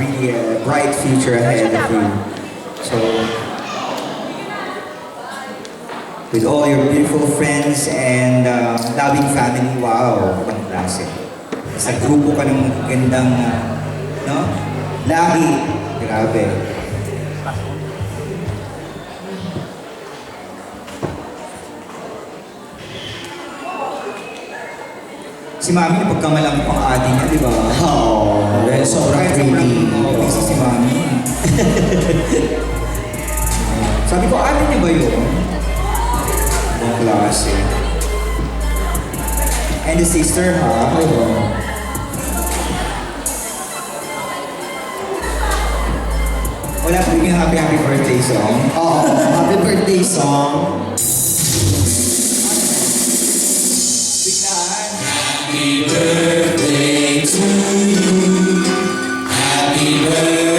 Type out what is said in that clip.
really a bright future ahead of you. So, with all your beautiful friends and loving family, wow, ibang klase. Sa grupo ka ng gandang, no? Lagi, grabe. Si Mami, pagkamalang pang adi niya, di ba? Oh, well, sobrang pretty. Busy si Mami. Sabi ko, adi niya ba yun? Ibang klase. And the sister, ha? Oo. Wala pa rin yung happy birthday song. Oo, happy birthday song. Biglaan. Happy birthday to you. Happy birthday.